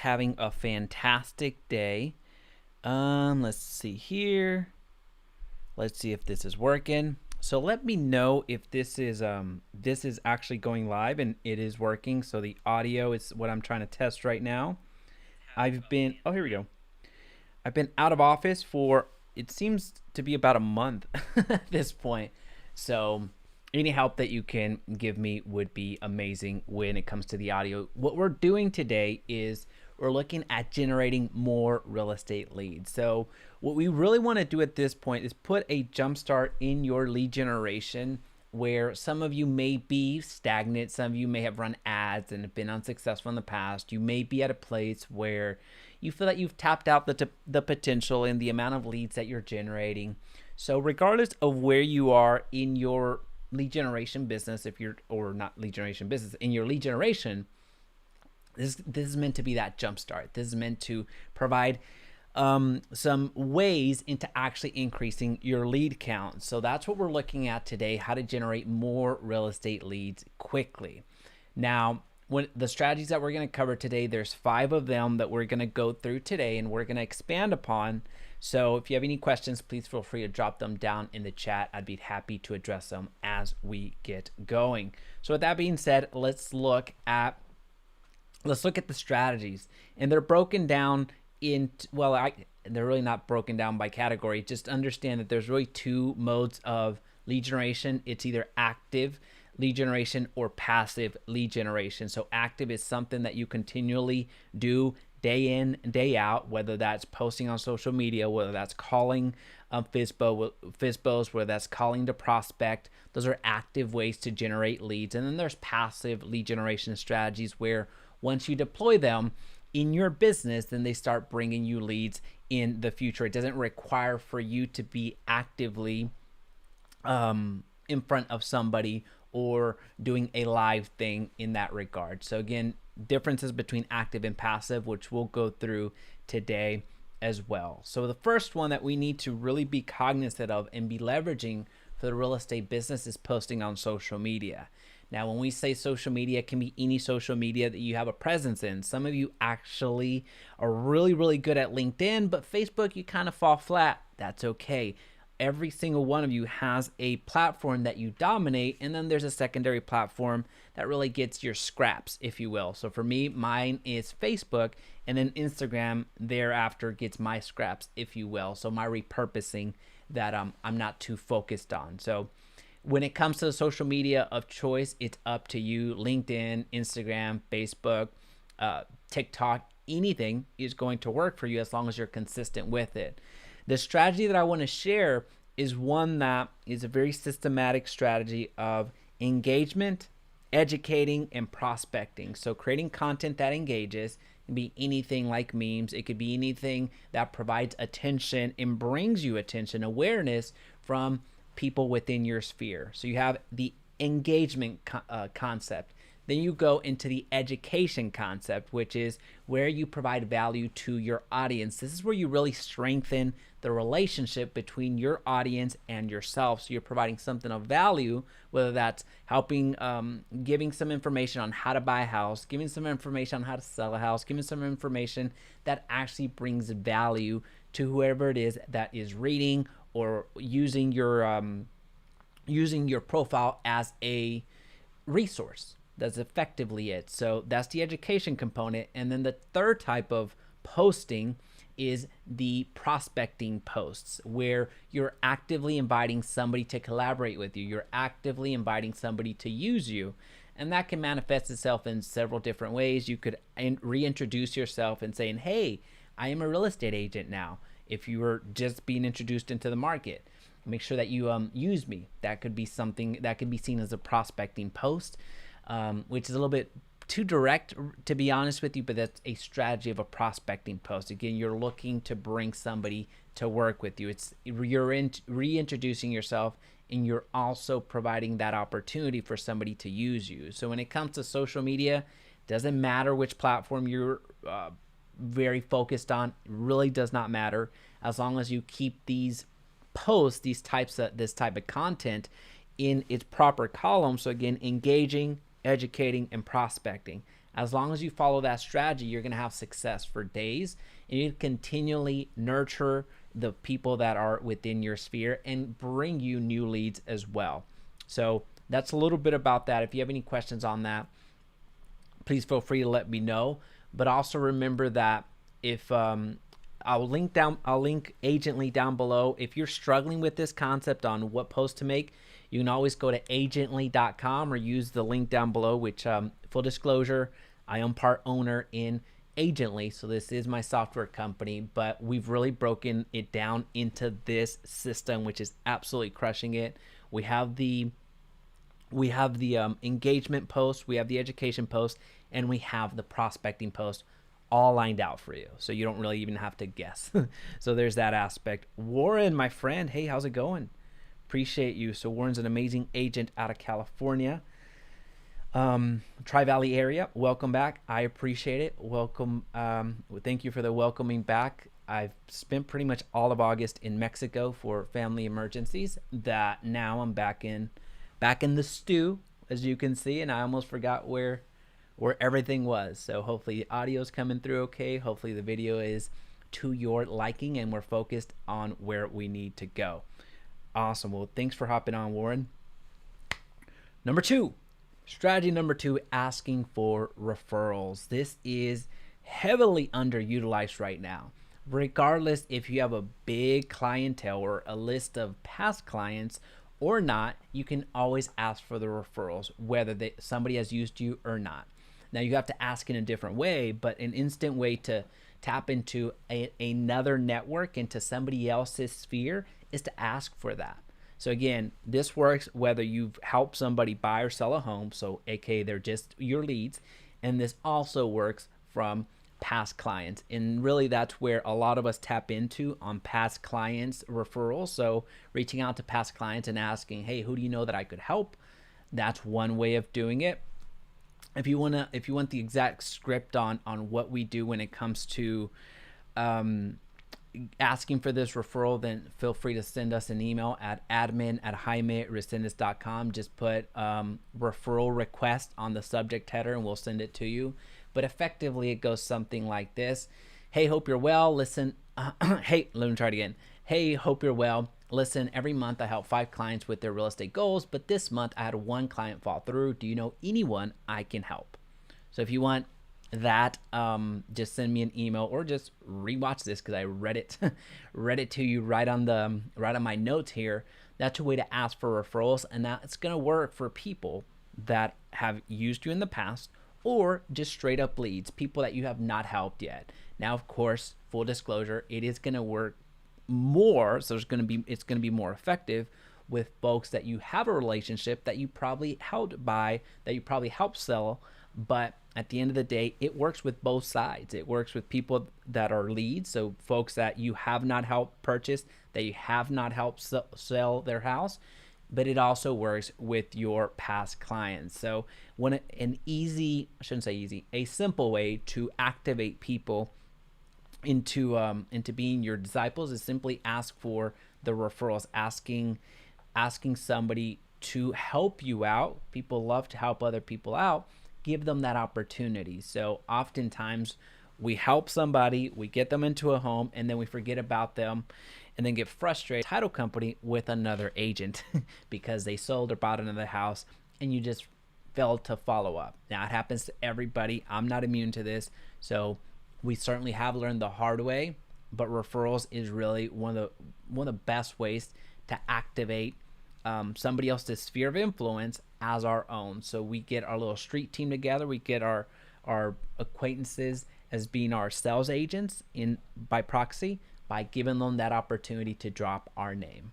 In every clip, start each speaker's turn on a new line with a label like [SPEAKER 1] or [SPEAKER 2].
[SPEAKER 1] having a fantastic day. Let's see here. Let's see if this is working. So let me know if this is actually going live and it is working. So the audio is what I'm trying to test right now. Here we go. I've been out of office for, it seems to be about a month at this point. So any help that you can give me would be amazing when it comes to the audio. What we're doing today is we're looking at generating more real estate leads. So what we really want to do at this point is put a jump start in your lead generation, where some of you may be stagnant. Some of you may have run ads and have been unsuccessful in the past. You may be at a place where you feel that you've tapped out the potential in the amount of leads that you're generating. So regardless of where you are in your lead generation business, in your lead generation, this is meant to be that jump start. This is meant to provide some ways into actually increasing your lead count. So that's what we're looking at today, how to generate more real estate leads quickly. Now, when the strategies that we're going to cover today, there's 5 of them that we're going to go through today and we're going to expand upon. So if you have any questions, please feel free to drop them down in the chat. I'd be happy to address them as we get going. So with that being said, let's look at the strategies, and they're broken down they're really not broken down by category. Just understand that there's really 2 modes of lead generation. It's either active lead generation or passive lead generation. So active is something that you continually do day in and day out, whether that's posting on social media, whether that's calling FISBOs, whether that's calling to prospect. Those are active ways to generate leads. And then there's passive lead generation strategies, where once you deploy them in your business, then they start bringing you leads in the future. It doesn't require for you to be actively in front of somebody or doing a live thing in that regard. So again, differences between active and passive, which we'll go through today as well. So the first one that we need to really be cognizant of and be leveraging for the real estate business is posting on social media. Now, when we say social media, it can be any social media that you have a presence in. Some of you actually are really, really good at LinkedIn, but Facebook, you kind of fall flat. That's okay. Every single one of you has a platform that you dominate, and then there's a secondary platform that really gets your scraps, if you will. So for me, mine is Facebook, and then Instagram thereafter gets my scraps, if you will. So my repurposing that I'm not too focused on. So when it comes to the social media of choice, it's up to you. LinkedIn, Instagram, Facebook, TikTok, anything is going to work for you as long as you're consistent with it. The strategy that I want to share is one that is a very systematic strategy of engagement, educating, and prospecting. So creating content that engages. It can be anything like memes. It could be anything that provides attention and brings you attention, awareness from people within your sphere. So you have the engagement concept. Then you go into the education concept, which is where you provide value to your audience. This is where you really strengthen the relationship between your audience and yourself. So you're providing something of value, whether that's helping, giving some information on how to buy a house, giving some information on how to sell a house, giving some information that actually brings value to whoever it is that is reading or using your profile as a resource. That's effectively it. So that's the education component. And then the third type of posting is the prospecting posts, where you're actively inviting somebody to collaborate with you. You're actively inviting somebody to use you. And that can manifest itself in several different ways. You could reintroduce yourself and saying, hey, I am a real estate agent now. If you were just being introduced into the market, make sure that you use me. That could be something that could be seen as a prospecting post, which is a little bit too direct, to be honest with you, but that's a strategy of a prospecting post. Again, you're looking to bring somebody to work with you. You're reintroducing yourself, and you're also providing that opportunity for somebody to use you. So when it comes to social media, doesn't matter which platform you're very focused on. It really does not matter, as long as you keep these posts, this type of content in its proper column. So again, engaging, educating, and prospecting. As long as you follow that strategy, you're going to have success for days, and you continually nurture the people that are within your sphere and bring you new leads as well. So that's a little bit about that. If you have any questions on that, please feel free to let me know. But also remember that if I'll link Agently down below. If you're struggling with this concept on what post to make, you can always go to agently.com or use the link down below, which full disclosure, I am part owner in Agently, so this is my software company, but we've really broken it down into this system, which is absolutely crushing it. We have the engagement post, we have the education post, and we have the prospecting post all lined out for you, so you don't really even have to guess. So there's that aspect. Warren, my friend, hey, how's it going? Appreciate you. So Warren's an amazing agent out of California, Tri-Valley area. Welcome back. I appreciate it. Welcome. Thank you for the welcoming back. I've spent pretty much all of August in Mexico for family emergencies. That now I'm back in the stew, as you can see, and I almost forgot where everything was. So hopefully the audio's coming through okay. Hopefully the video is to your liking and we're focused on where we need to go. Awesome. Well, thanks for hopping on, Warren. Strategy number two, asking for referrals. This is heavily underutilized right now. Regardless if you have a big clientele or a list of past clients or not, you can always ask for the referrals, whether somebody has used you or not. Now you have to ask in a different way, but an instant way to tap into another network, into somebody else's sphere, is to ask for that. So again, this works whether you've helped somebody buy or sell a home, so aka they're just your leads, and this also works from past clients. And really that's where a lot of us tap into, on past clients referrals. So reaching out to past clients and asking, hey, who do you know that I could help? That's one way of doing it. If you want the exact script on what we do when it comes to asking for this referral, then feel free to send us an email at admin@Jaime@Resendiz.com. Just put referral request on the subject header and we'll send it to you. But effectively it goes something like this. Hey, hope you're well. Listen, hey, let me try it again. Hey, hope you're well. Listen, every month I help 5 clients with their real estate goals, but this month I had 1 client fall through. Do you know anyone I can help? So if you want that, just send me an email or just rewatch this because I read it to you right on my notes here. That's a way to ask for referrals, and that's going to work for people that have used you in the past or just straight up leads, people that you have not helped yet. Now, of course, full disclosure, it is going to work more, so it's going to be more effective with folks that you have a relationship, that you probably helped buy, that you probably helped sell. But at the end of the day, it works with both sides. It works with people that are leads, so folks that you have not helped purchase, that you have not helped sell their house, but it also works with your past clients. So a simple way to activate people into being your disciples is simply ask for the referrals, asking somebody to help you out. People love to help other people out. Give them that opportunity. So oftentimes we help somebody, we get them into a home, and then we forget about them and then get frustrated. Title company with another agent because they sold or bought another house and you just failed to follow up. Now it happens to everybody. I'm not immune to this. So we certainly have learned the hard way, but referrals is really one of the best ways to activate somebody else's sphere of influence as our own. So we get our little street team together. We get our acquaintances as being our sales agents by proxy, by giving them that opportunity to drop our name.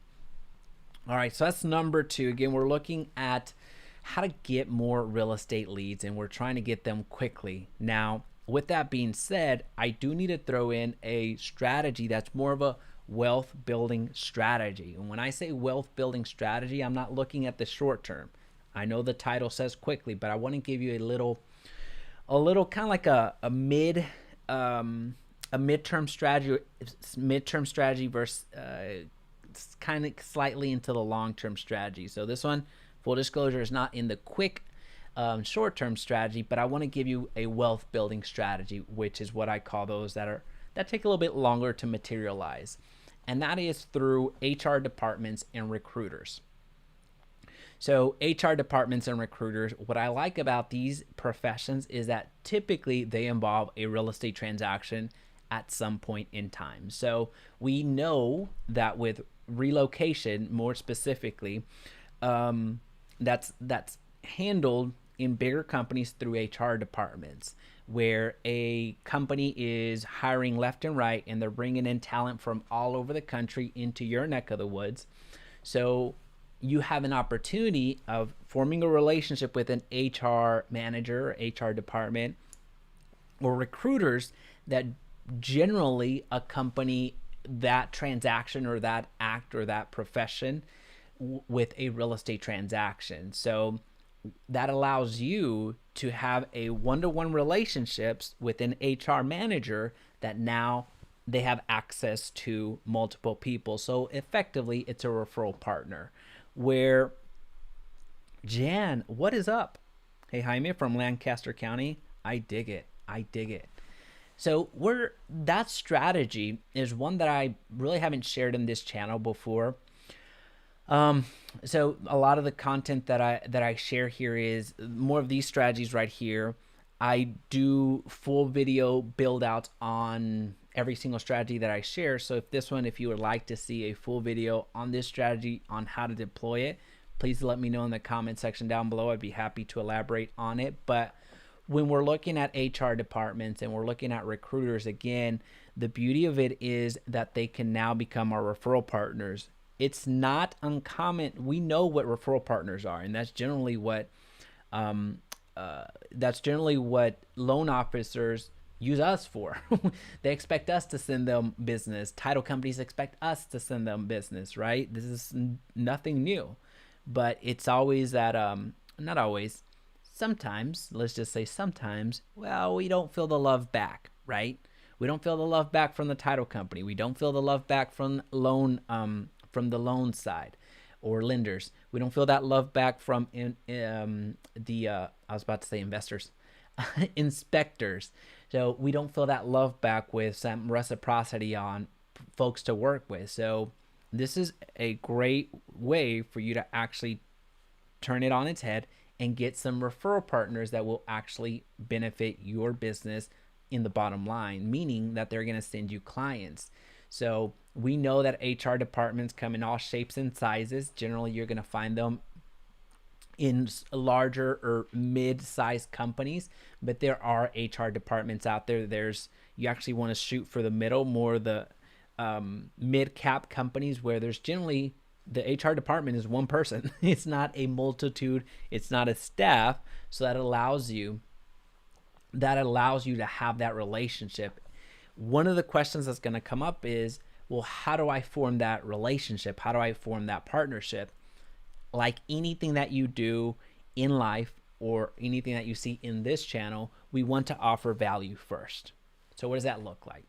[SPEAKER 1] All right, so that's number 2. Again, we're looking at how to get more real estate leads, and we're trying to get them quickly. Now, with that being said, I do need to throw in a strategy that's more of a wealth building strategy. And when I say wealth building strategy, I'm not looking at the short term. I know the title says quickly, but I want to give you a little kind of like a midterm strategy versus kind of slightly into the long-term strategy. So this one, full disclosure, is not in the quick short-term strategy, but I want to give you a wealth building strategy, which is what I call those that take a little bit longer to materialize. And that is through HR departments and recruiters. So HR departments and recruiters, what I like about these professions is that typically they involve a real estate transaction at some point in time. So we know that with relocation, more specifically, that's handled in bigger companies through HR departments, where a company is hiring left and right and they're bringing in talent from all over the country into your neck of the woods. So you have an opportunity of forming a relationship with an HR manager, HR department, or recruiters that generally accompany that transaction or that act or that profession with a real estate transaction. So that allows you to have a one-to-one relationships with an HR manager that now they have access to multiple people. So effectively, it's a referral partner. Where Jan, what is up? Hey, Jaime from Lancaster County. I dig it. I dig it. So that strategy is one that I really haven't shared in this channel before. So a lot of the content that I share here is more of these strategies right here. I do full video build outs on every single strategy that I share. So if you would like to see a full video on this strategy on how to deploy it, please let me know in the comment section down below. I'd be happy to elaborate on it. But when we're looking at HR departments and we're looking at recruiters, again, the beauty of it is that they can now become our referral partners. It's not uncommon. We know what referral partners are, and that's generally what loan officers use us for. They expect us to send them business. Title companies expect us to send them business, right? This is nothing new, but it's always that, not always, sometimes, let's just say sometimes, well, we don't feel the love back, right? We don't feel the love back from the title company. We don't feel the love back from from the loan side or lenders. We don't feel that love back from I was about to say investors, inspectors. So we don't feel that love back with some reciprocity on folks to work with. So this is a great way for you to actually turn it on its head and get some referral partners that will actually benefit your business in the bottom line, meaning that they're going to send you clients. So we know that HR departments come in all shapes and sizes. Generally, you're going to find them in larger or mid-sized companies, but there are HR departments out there. You actually want to shoot for the middle, more the mid-cap companies where there's generally the HR department is one person. It's not a multitude. It's not a staff. So that allows you to have that relationship. One of the questions that's going to come up is, well, how do I form that relationship? How do I form that partnership? Like anything that you do in life or anything that you see in this channel, we want to offer value first. So what does that look like?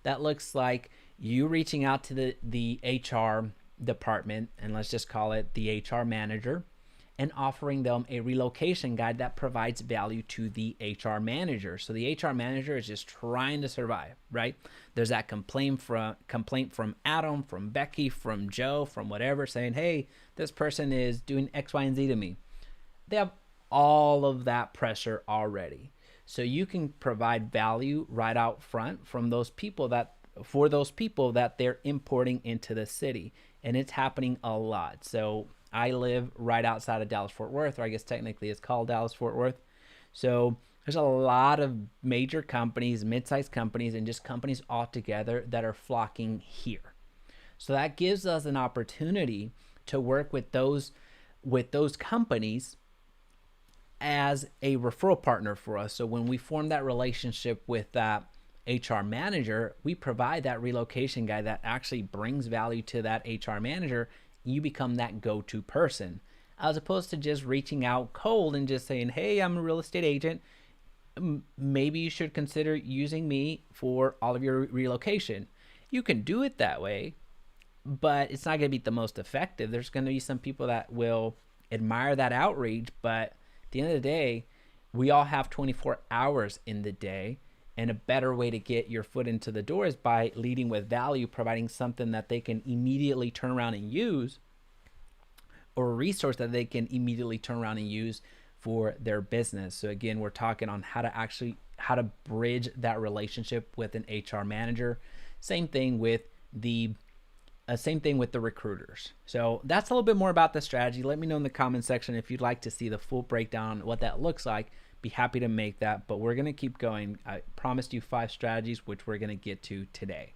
[SPEAKER 1] That looks like you reaching out to the HR department, and let's just call it the HR manager, and offering them a relocation guide that provides value to the HR manager. So the HR manager is just trying to survive, right? There's that complaint from Adam, from Becky, from Joe, from whatever, saying, hey, this person is doing X, Y, and Z to me. They have all of that pressure already. So you can provide value right out front for those people that they're importing into the city. And it's happening a lot. So I live right outside of Dallas-Fort Worth, or I guess technically it's called Dallas-Fort Worth. So there's a lot of major companies, mid-sized companies, and just companies altogether that are flocking here. So that gives us an opportunity to work with those companies as a referral partner for us. So when we form that relationship with that HR manager, we provide that relocation guide that actually brings value to that HR manager. You become that go-to person, as opposed to just reaching out cold and just saying, hey, I'm a real estate agent. Maybe you should consider using me for all of your relocation. You can do it that way, but it's not going to be the most effective. There's going to be some people that will admire that outreach, but At the end of the day, we all have 24 hours in the day, and a better way to get your foot into the door is by leading with value, providing something that they can immediately turn around and use, or a resource that they can immediately turn around and use for their business. So again, we're talking on how to bridge that relationship with an HR manager. Same thing with the recruiters. So that's a little bit more about the strategy. Let me know in the comment section if you'd like to see the full breakdown, what that looks like. Be happy to make that, but we're going to keep going. I promised you 5 strategies, which we're going to get to today.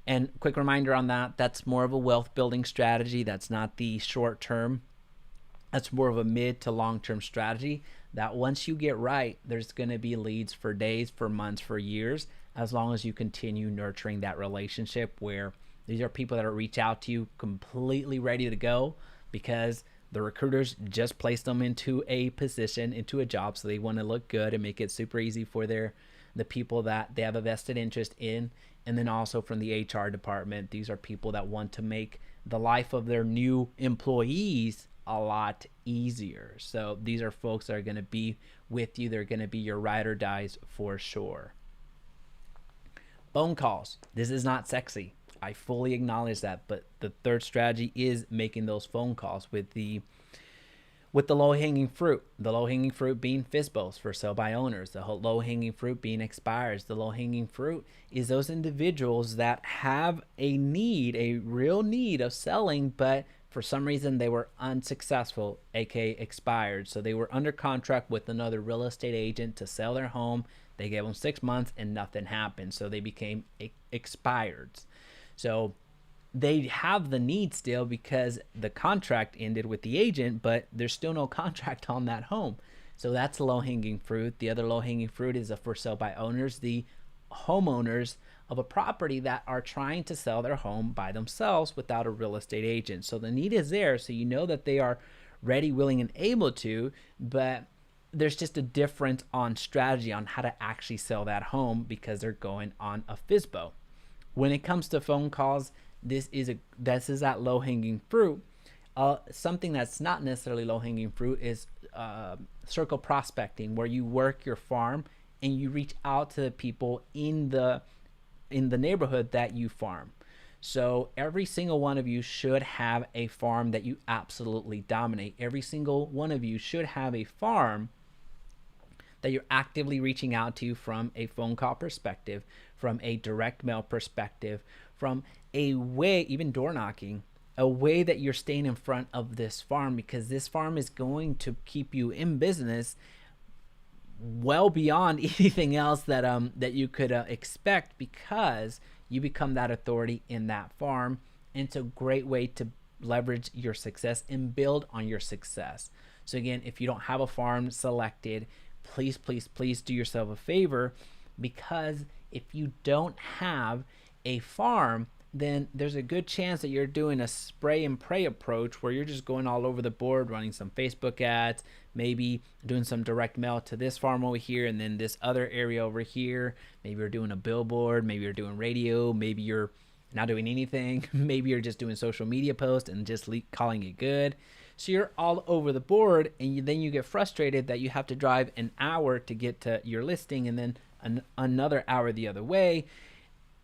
[SPEAKER 1] And quick reminder on that, that's more of a wealth building strategy. That's not the short term. That's more of a mid to long term strategy that once you get right, there's going to be leads for days, for months, for years, as long as you continue nurturing that relationship where these are people that are reach out to you completely ready to go because the recruiters just placed them into a position, into a job, so they want to look good and make it super easy for the people that they have a vested interest in. And then also from the HR department, these are people that want to make the life of their new employees a lot easier. So these are folks that are going to be with you. They're going to be your ride or dies for sure. Phone calls. This is not sexy. I fully acknowledge that, but the third strategy is making those phone calls with the low-hanging fruit. The low-hanging fruit being FSBOs, for sale by owners. The low-hanging fruit being expires. The low-hanging fruit is those individuals that have a need, a real need of selling, but for some reason they were unsuccessful, aka expired. So they were under contract with another real estate agent to sell their home. They gave them 6 months and nothing happened. So they became expireds. So they have the need still because the contract ended with the agent, but there's still no contract on that home. So that's low-hanging fruit. The other low-hanging fruit is a for sale by owners, the homeowners of a property that are trying to sell their home by themselves without a real estate agent. So the need is there, so you know that they are ready, willing, and able to, but there's just a difference on strategy on how to actually sell that home because they're going on a FSBO. When it comes to phone calls, this is that low-hanging fruit. Something that's not necessarily low-hanging fruit is circle prospecting, where you work your farm and you reach out to the people in the neighborhood that you farm. So every single one of you should have a farm that you absolutely dominate. Every single one of you should have a farm that you're actively reaching out to from a phone call perspective, from a direct mail perspective, from a way, even door knocking, a way that you're staying in front of this farm, because this farm is going to keep you in business well beyond anything else that you could expect, because you become that authority in that farm. And it's a great way to leverage your success and build on your success. So again, if you don't have a farm selected, please do yourself a favor, because if you don't have a farm, then there's a good chance that you're doing a spray and pray approach where you're just going all over the board, running some Facebook ads, maybe doing some direct mail to this farm over here and then this other area over here. Maybe you're doing a billboard, maybe you're doing radio, maybe you're not doing anything. Maybe you're just doing social media posts and just calling it good. So you're all over the board, and then you get frustrated that you have to drive an hour to get to your listing and then another hour the other way.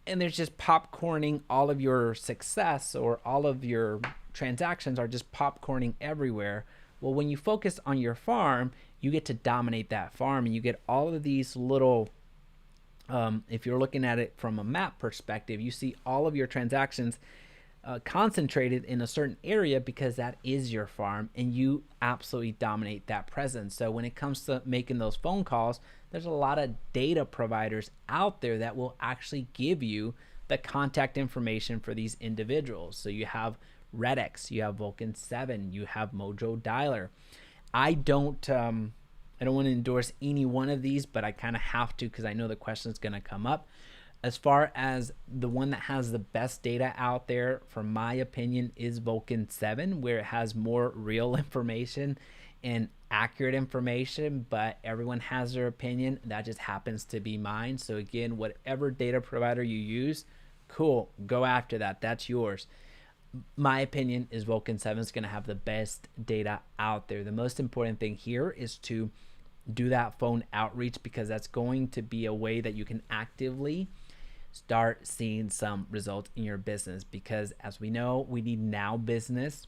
[SPEAKER 1] And there's just popcorning all of your success, or all of your transactions are just popcorning everywhere. Well, when you focus on your farm, you get to dominate that farm, and you get all of these little, if you're looking at it from a map perspective, you see all of your transactions concentrated in a certain area because that is your farm, and you absolutely dominate that presence. So when it comes to making those phone calls, there's a lot of data providers out there that will actually give you the contact information for these individuals. So you have Redx, you have Vulcan 7, you have Mojo Dialer. I don't want to endorse any one of these, but I kind of have to because I know the question is going to come up. As far as the one that has the best data out there, from my opinion, is Vulcan 7, where it has more real information and accurate information, but everyone has their opinion. That just happens to be mine. So again, whatever data provider you use, cool, go after that. That's yours. my opinion is Vulcan 7 is going to have the best data out there. The most important thing here is to do that phone outreach, because that's going to be a way that you can actively start seeing some results in your business. Because as we know, we need now business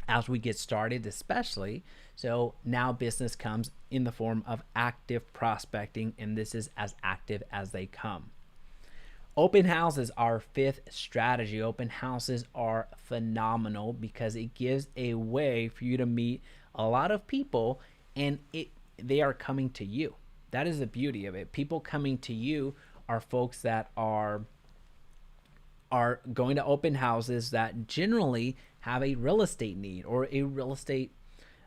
[SPEAKER 1] as we get started, especially. So now business comes in the form of active prospecting, and this is as active as they come. Open houses are fifth strategy. Open houses are phenomenal because it gives a way for you to meet a lot of people, and they are coming to you. That is the beauty of it. People coming to you are folks that are going to open houses that generally have a real estate need or a real estate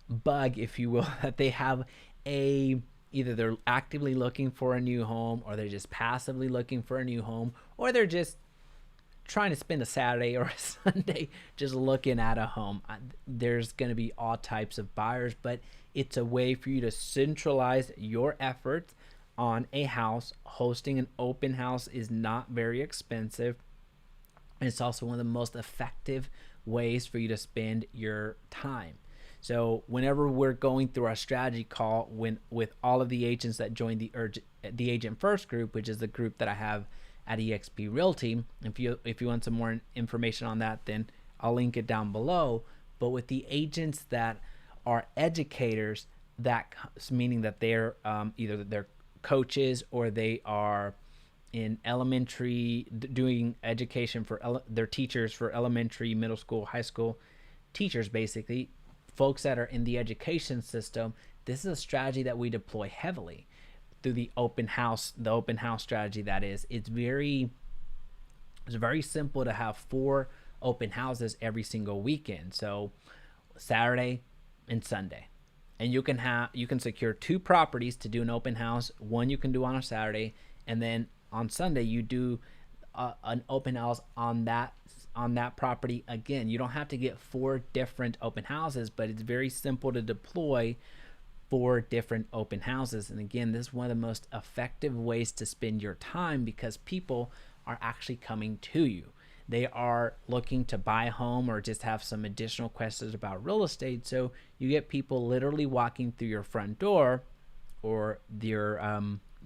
[SPEAKER 1] bug, if you will, that they have either they're actively looking for a new home, or they're just passively looking for a new home, or they're just trying to spend a Saturday or a Sunday just looking at a home. There's going to be all types of buyers, but it's a way for you to centralize your efforts on a house. Hosting an open house is not very expensive. It's also one of the most effective ways for you to spend your time. So whenever we're going through our strategy call with all of the agents that join the Agent First group, which is the group that I have at eXp Realty, if you want some more information on that, then I'll link it down below. But with the agents that are educators, that meaning that they're either they're coaches or they are in elementary doing education for their teachers for elementary, middle school, high school teachers, basically folks that are in the education system. This is a strategy that we deploy heavily through the open house strategy. That is, it's very simple to have 4 open houses every single weekend. So Saturday and Sunday. And you can secure 2 properties to do an open house. One you can do on a Saturday, and then on Sunday you do an open house on that property again. You don't have to get 4 different open houses, but it's very simple to deploy 4 different open houses. And again, this is one of the most effective ways to spend your time, because people are actually coming to you. They are looking to buy a home or just have some additional questions about real estate. So you get people literally walking through your front door, or the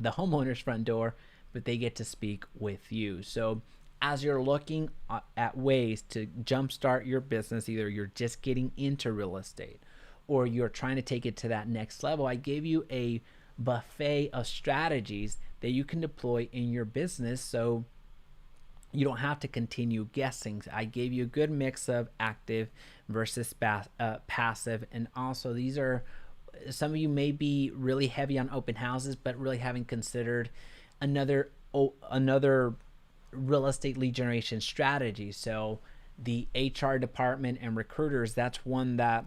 [SPEAKER 1] homeowner's front door, but they get to speak with you. So as you're looking at ways to jumpstart your business, either you're just getting into real estate or you're trying to take it to that next level, I gave you a buffet of strategies that you can deploy in your business, so you don't have to continue guessing. I gave you a good mix of active versus passive. And also, these are, some of you may be really heavy on open houses, but really haven't considered another real estate lead generation strategy. So the HR department and recruiters, that's one that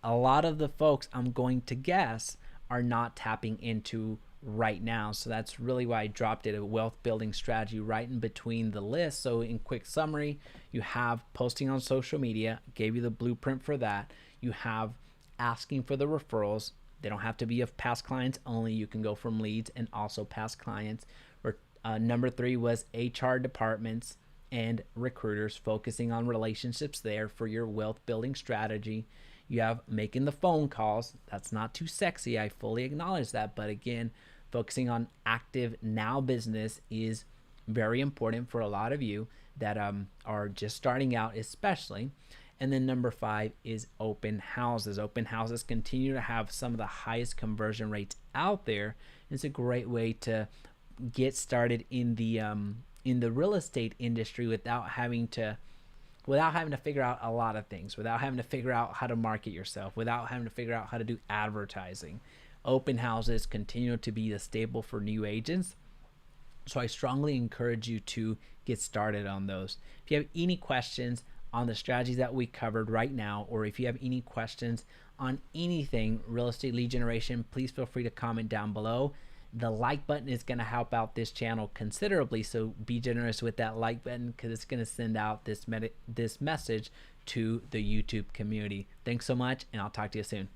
[SPEAKER 1] a lot of the folks, I'm going to guess, are not tapping into right now. So that's really why I dropped it, a wealth building strategy, right in between the list. So in quick summary, you have posting on social media, gave you the blueprint for that. You have asking for the referrals. They don't have to be of past clients only. You can go from leads and also past clients. Number 3 was HR departments and recruiters, focusing on relationships there for your wealth building strategy. You have making the phone calls. That's not too sexy, I fully acknowledge that, but again, focusing on active now business is very important for a lot of you that are just starting out, especially. And then number 5 is open houses. Open houses continue to have some of the highest conversion rates out there. It's a great way to get started in the real estate industry without having to figure out a lot of things, without having to figure out how to market yourself, without having to figure out how to do advertising. Open houses continue to be the staple for new agents. So I strongly encourage you to get started on those. If you have any questions on the strategies that we covered right now, or if you have any questions on anything real estate lead generation, please feel free to comment down below. The like button is going to help out this channel considerably, so be generous with that like button, because it's going to send out this message to the YouTube community. Thanks so much, and I'll talk to you soon.